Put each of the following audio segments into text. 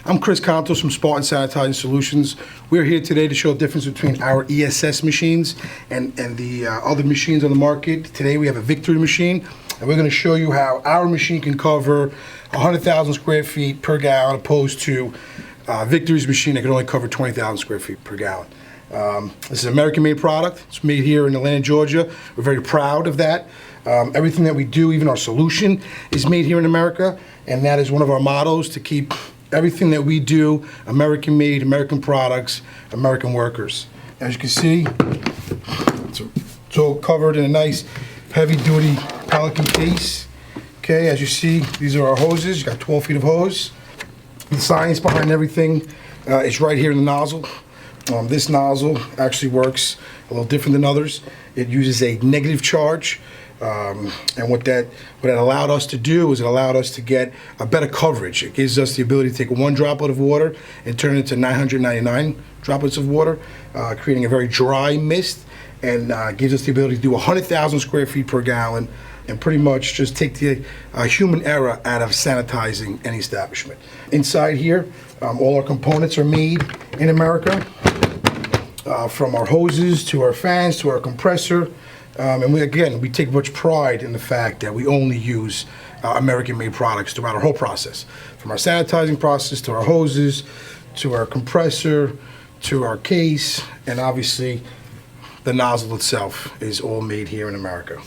I'm Kris Kontos from Spartan Sanitizing Solutions. We're here today to show the difference between our ESS machines and the other machines on the market. Today we have a Victory machine, and we're going to show you how our machine can cover 100,000 square feet per gallon, opposed to Victory's machine that can only cover 20,000 square feet per gallon. This is an American-made product. It's made here in Atlanta, Georgia. We're very proud of that. Everything that we do, even our solution, is made here in America, and that is one of our mottos, to keep everything that we do American-made, American products, American workers. As you can see, it's all covered in a nice heavy-duty Pelican case. Okay, as you see, these are our hoses. You got 12 feet of hose. The science behind everything is right here in the nozzle. This nozzle actually works a little different than others. It uses a negative charge. And what that allowed us to do is it allowed us to get a better coverage. It gives us the ability to take one droplet of water and turn it into 999 droplets of water, creating a very dry mist, and gives us the ability to do 100,000 square feet per gallon, and pretty much just take the human error out of sanitizing any establishment. Inside here, all our components are made in America, from our hoses to our fans to our compressor. And we take much pride in the fact that we only use American-made products throughout our whole process. From our sanitizing process, to our hoses, to our compressor, to our case, and obviously the nozzle itself is all made here in America.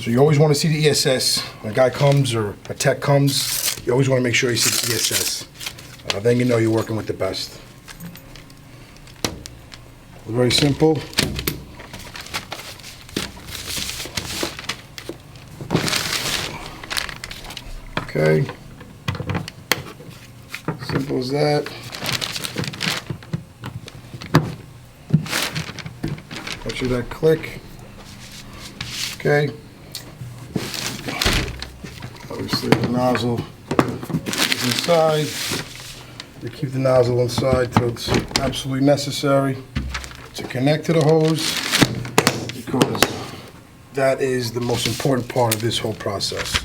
So you always want to see the ESS. When a guy comes or a tech comes, you always want to make sure you see the ESS. Then you know you're working with the best. Very simple. Okay. Simple as that. Make sure that click. Okay. Obviously the nozzle is inside. We keep the nozzle inside till it's absolutely necessary to connect to the hose, because that is the most important part of this whole process,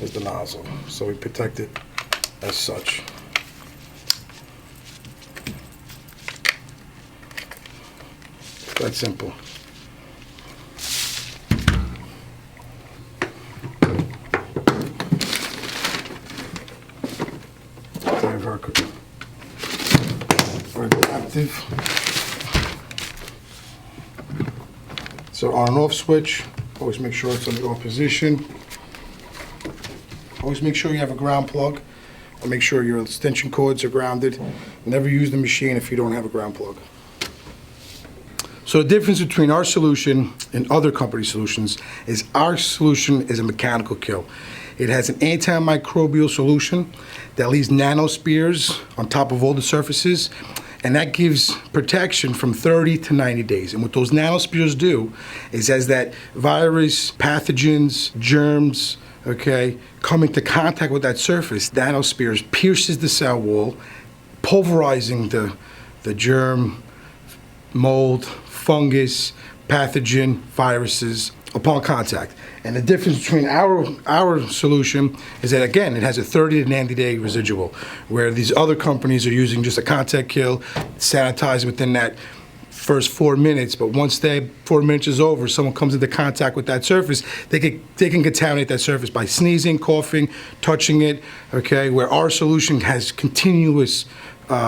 is the nozzle. So we protect it as such. That simple. Very active. So on and off switch, always make sure it's on the off position. Always make sure you have a ground plug, and make sure your extension cords are grounded. Never use the machine if you don't have a ground plug. So the difference between our solution and other company solutions is our solution is a mechanical kill. It has an antimicrobial solution that leaves nanospheres on top of all the surfaces, and that gives protection from 30 to 90 days. And what those nanospheres do is, as that virus, pathogens, germs, okay, come into contact with that surface, nanospheres pierces the cell wall, pulverizing the germ, mold, fungus, pathogen, viruses upon contact. And the difference between our solution is that, again, it has a 30 to 90 day residual, where these other companies are using just a contact kill, sanitize within that first 4 minutes, but once that 4 minutes is over, someone comes into contact with that surface, they can contaminate that surface by sneezing, coughing, touching it, okay, where our solution has continuous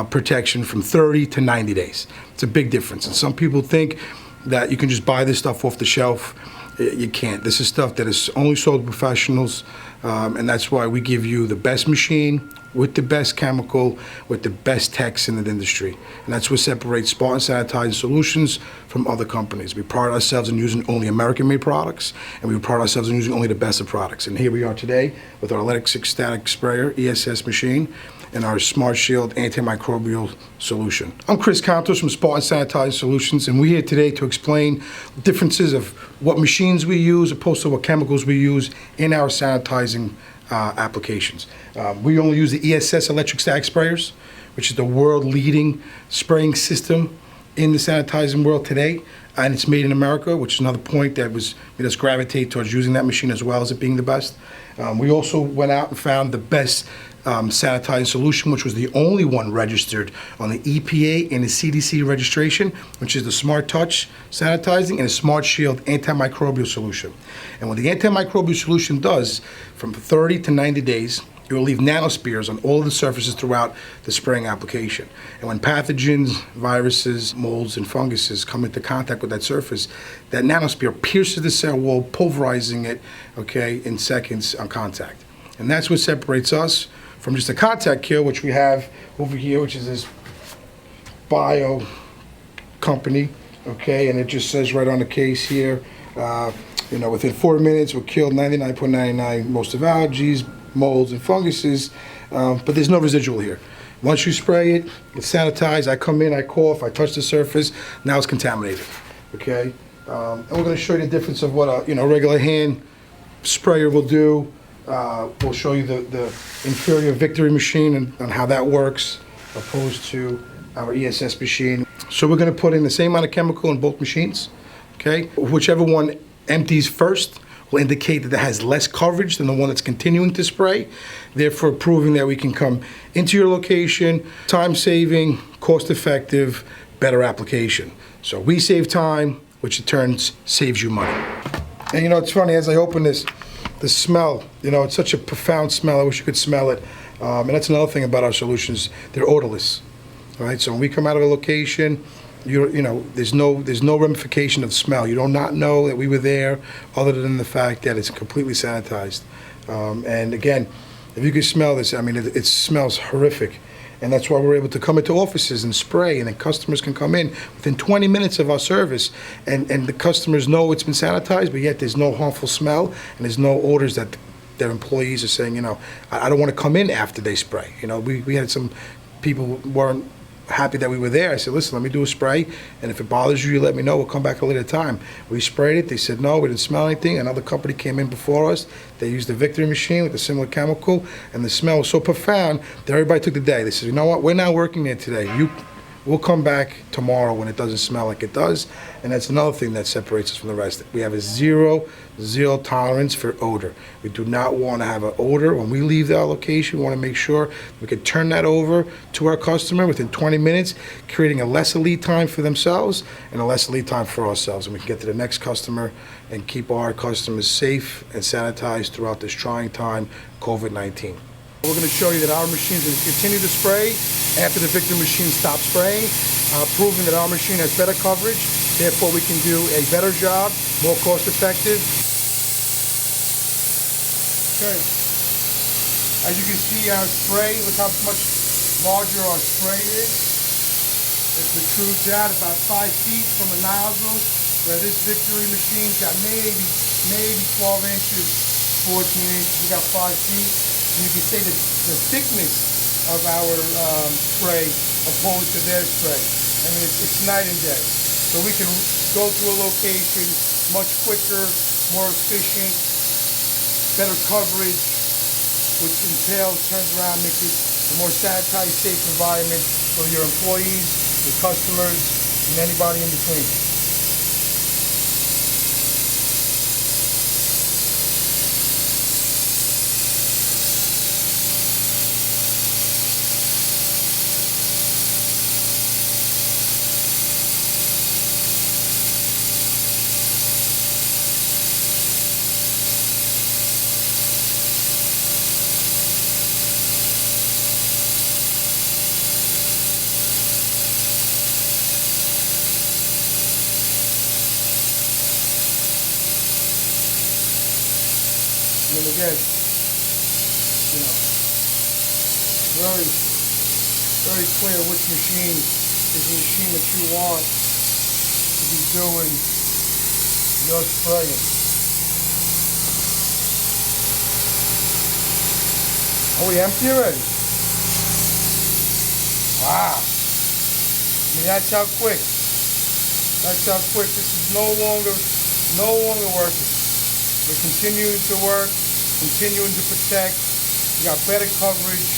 protection from 30 to 90 days. It's a big difference. And some people think that you can just buy this stuff off the shelf. You can't. This is stuff that is only sold to professionals, and that's why we give you the best machine with the best chemical, with the best techs in the industry. And that's what separates Spartan Sanitizing Solutions from other companies. We pride ourselves in using only American-made products, and we pride ourselves in using only the best of products. And here we are today with our electrostatic sprayer, ESS machine, and our Smart Shield antimicrobial solution. I'm Kris Kontos from Spartan Sanitizing Solutions, and we're here today to explain differences of what machines we use opposed to what chemicals we use in our sanitizing applications. We only use the ESS Electrostatic Sprayers, which is the world-leading spraying system in the sanitizing world today, and it's made in America, which is another point that made us gravitate towards using that machine as well as it being the best. We also went out and found the best sanitizing solution, which was the only one registered on the EPA and the CDC registration, which is the Smart Touch Sanitizing and the Smart Shield antimicrobial solution. And what the antimicrobial solution does, from 30 to 90 days, it will leave nanospheres on all of the surfaces throughout the spraying application. And when pathogens, viruses, molds, and funguses come into contact with that surface, that nanosphere pierces the cell wall, pulverizing it, okay, in seconds on contact. And that's what separates us from just a contact kill, which we have over here, which is this bio company, okay, and it just says right on the case here, within 4 minutes we'll kill 99.99 most of allergies, molds, and funguses, but there's no residual here. Once you spray it, it's sanitized. I come in, I cough, I touch the surface, now it's contaminated, okay? And we're gonna show you the difference of what a regular hand sprayer will do. We'll show you the inferior Victory machine and how that works opposed to our ESS machine. So we're gonna put in the same amount of chemical in both machines, okay? Whichever one empties first will indicate that it has less coverage than the one that's continuing to spray, therefore proving that we can come into your location, time-saving, cost-effective, better application. So we save time, which in turn saves you money. And it's funny, as I open this, the smell, it's such a profound smell. I wish you could smell it. And that's another thing about our solutions. They're odorless, all right? So when we come out of a location, there's no ramification of smell. You do not know that we were there, other than the fact that it's completely sanitized. And again, if you can smell this, I mean, it smells horrific. And that's why we're able to come into offices and spray, and then customers can come in within 20 minutes of our service, and the customers know it's been sanitized, but yet there's no harmful smell, and there's no odors that their employees are saying, I don't want to come in after they spray. We had some people who weren't happy that we were there. I said, listen, let me do a spray, and if it bothers you, you let me know. We'll come back a later time. We sprayed it. They said no, we didn't smell anything. Another company came in before us. They used the Victory machine with a similar chemical, and the smell was so profound that everybody took the day. They said, you know what, we're not working there today. We'll come back tomorrow when it doesn't smell like it does. And that's another thing that separates us from the rest. We have a zero tolerance for odor. We do not want to have an odor. When we leave our location, we want to make sure we can turn that over to our customer within 20 minutes, creating a lesser lead time for themselves and a lesser lead time for ourselves. And we can get to the next customer and keep our customers safe and sanitized throughout this trying time, COVID-19. We're going to show you that our machines will continue to spray after the Victory machine stops spraying, proving that our machine has better coverage, therefore we can do a better job, more cost effective. Okay, as you can see our spray, look how much larger our spray is. It protrudes out about 5 feet from a nozzle, where this Victory machine's got maybe 12 inches, 14 inches, we got 5 feet. You can see the thickness of our spray opposed to their spray. I mean, it's night and day. So we can go to a location much quicker, more efficient, better coverage, which turns around, makes it a more sanitized, safe environment for your employees, your customers, and anybody in between. And again, very clear which machine is the machine that you want to be doing your spraying. Are we empty already? Wow. I mean, that's how quick. That's how quick. This is no longer working. We're continuing to work, continuing to protect. We got better coverage.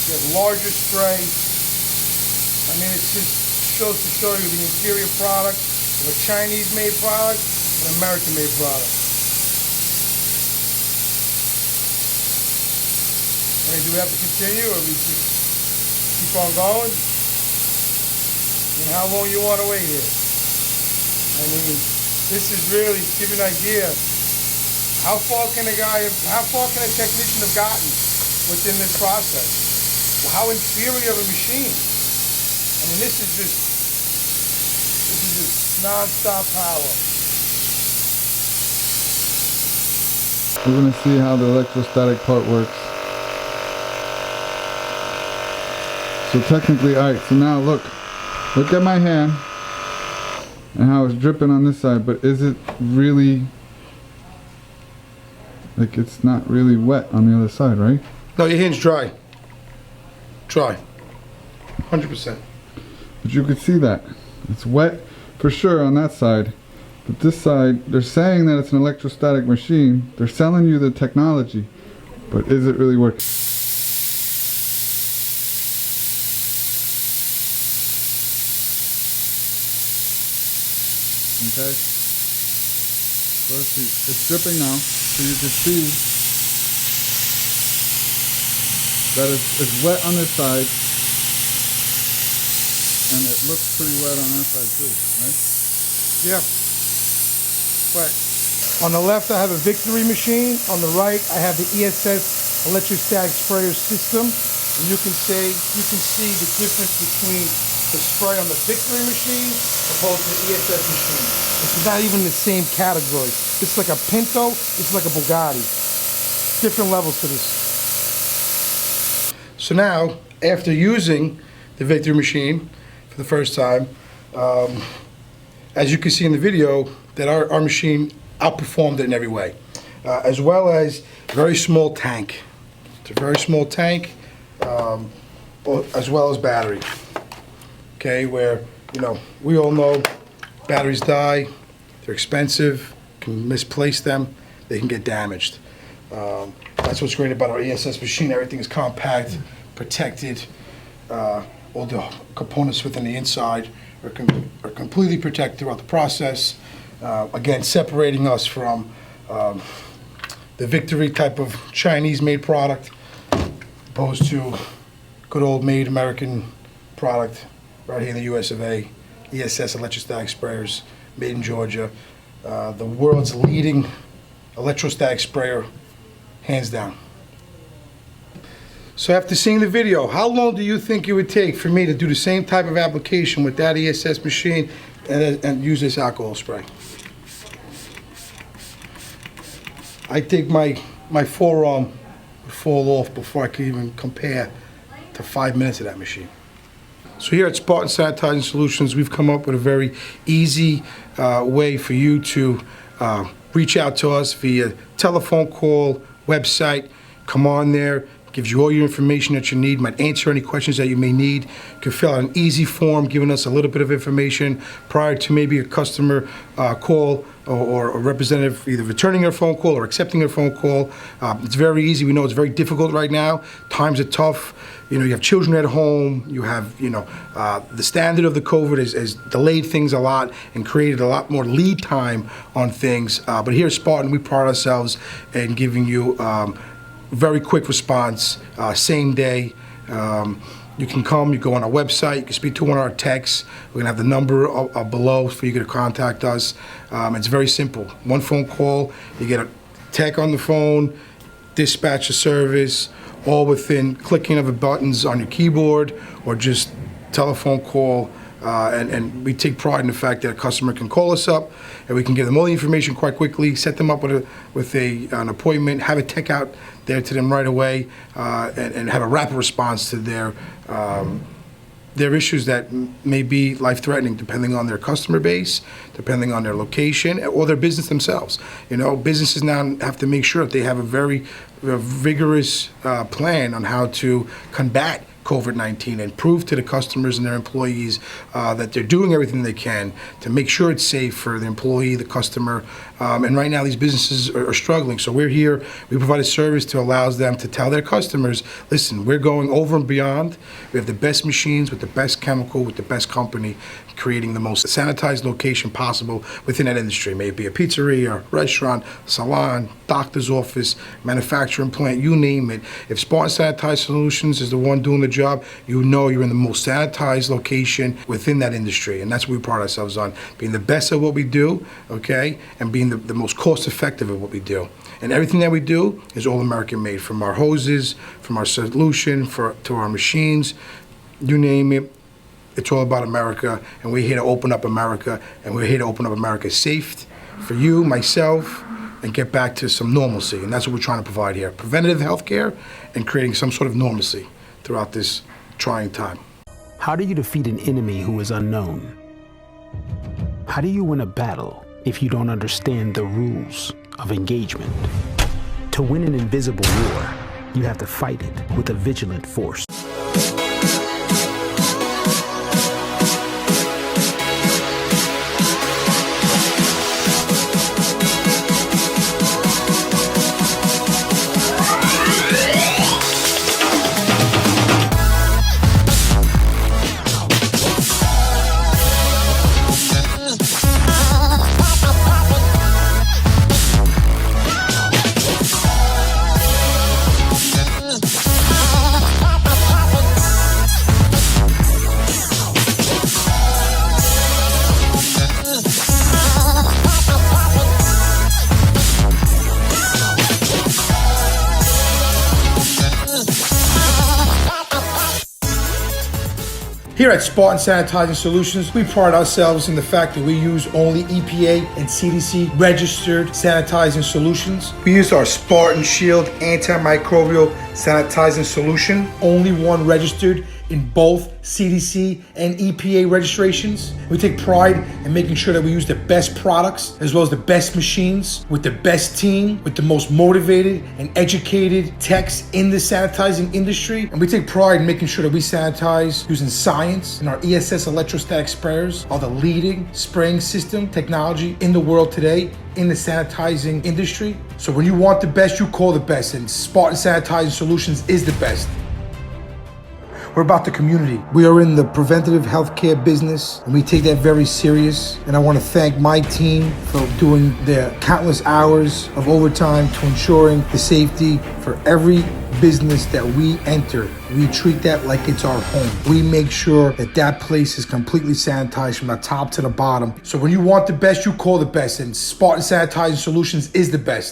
We have larger spray. I mean, it just shows to show you the inferior product of a Chinese-made product and an American-made product. I mean, do we have to continue, or we just keep on going? And how long you want to wait here? I mean, this is really to give you an idea. How far can a technician have gotten within this process? Well, how inferior of a machine? I mean, this is just non-stop power. We're going to see how the electrostatic part works. So technically, alright, so now look at my hand and how it's dripping on this side, but is it really, like, it's not really wet on the other side, right? No, your hand's dry. Dry. 100%. But you could see that. It's wet for sure on that side. But this side, they're saying that it's an electrostatic machine. They're selling you the technology. But is it really working? Okay. So let's see. It's dripping now. So you can see that it's wet on this side. And it looks pretty wet on that side too, right? Yeah. But on the left, I have a Victory machine. On the right, I have the ESS Electrostatic Sprayers system. And you can see the difference between the spray on the Victory machine opposed to the ESS machine. This is not even the same category. This is like a Pinto. This is like a Bugatti. Different levels to this. So now, after using the Victory machine for the first time, as you can see in the video, that our machine outperformed it in every way, as well as a very small tank. It's a very small tank, as well as battery. Okay, where, you know, we all know batteries die, they're expensive, can misplace them, they can get damaged. That's what's great about our ESS machine. Everything is compact, protected. All the components within the inside are completely protected throughout the process. Again, separating us from the Victory type of Chinese-made product, opposed to good old made American product right here in the US of A. ESS Electrostatic Sprayers, made in Georgia. The world's leading electrostatic sprayer, hands down. So after seeing the video, how long do you think it would take for me to do the same type of application with that ESS machine and use this alcohol spray? I think my forearm would fall off before I could even compare to 5 minutes of that machine. So here at Spartan Sanitizing Solutions, we've come up with a very easy way for you to reach out to us via telephone call, website. Come on there. Gives you all your information that you need, might answer any questions that you may need. You can fill out an easy form giving us a little bit of information prior to maybe a customer call or a representative either returning their phone call or accepting their phone call. It's very easy. We know it's very difficult right now. Times are tough. You know, you have children at home. You have, you know, the standard of the COVID has delayed things a lot and created a lot more lead time on things. But here at Spartan, we pride ourselves in giving you very quick response, same day. You can come, you go on our website, you can speak to one of our techs. We're gonna have the number below for you to contact us. It's very simple. One phone call, you get a tech on the phone, dispatch a service, all within clicking of the buttons on your keyboard or just telephone call. And we take pride in the fact that a customer can call us up and we can give them all the information quite quickly, set them up with an appointment, have a tech out there to them right away, and have a rapid response to their issues that may be life-threatening, depending on their customer base, depending on their location, or their business themselves. You know, businesses now have to make sure that they have a very vigorous plan on how to combat COVID-19 and prove to the customers and their employees that they're doing everything they can to make sure it's safe for the employee, the customer. And right now these businesses are struggling. So we're here, we provide a service to allow them to tell their customers, listen, we're going over and beyond. We have the best machines with the best chemical, with the best company. creating the most sanitized location possible within that industry. May it be a pizzeria, restaurant, salon, doctor's office, manufacturing plant, you name it. If Spartan Sanitizing Solutions is the one doing the job, you know you're in the most sanitized location within that industry. And that's what we pride ourselves on, being the best at what we do, okay, and being the most cost effective at what we do. And everything that we do is all American made, from our hoses, from our solution, to our machines, you name it. It's all about America, and we're here to open up America, and we're here to open up America safe for you, myself, and get back to some normalcy. And that's what we're trying to provide here. Preventative health care and creating some sort of normalcy throughout this trying time. How do you defeat an enemy who is unknown? How do you win a battle if you don't understand the rules of engagement? To win an invisible war, you have to fight it with a vigilant force. Here at Spartan Sanitizing Solutions, we pride ourselves in the fact that we use only EPA and CDC registered sanitizing solutions. We use our Spartan Shield antimicrobial sanitizing solution, only one registered in both CDC and EPA registrations. We take pride in making sure that we use the best products as well as the best machines with the best team, with the most motivated and educated techs in the sanitizing industry. And we take pride in making sure that we sanitize using science, and our ESS Electrostatic Sprayers are the leading spraying system technology in the world today in the sanitizing industry. So when you want the best, you call the best, and Spartan Sanitizing Solutions is the best. We're about the community. We are in the preventative healthcare business, and we take that very serious. And I want to thank my team for doing their countless hours of overtime to ensuring the safety for every business that we enter. We treat that like it's our home. We make sure that that place is completely sanitized from the top to the bottom. So when you want the best, you call the best, and Spartan Sanitizing Solutions is the best.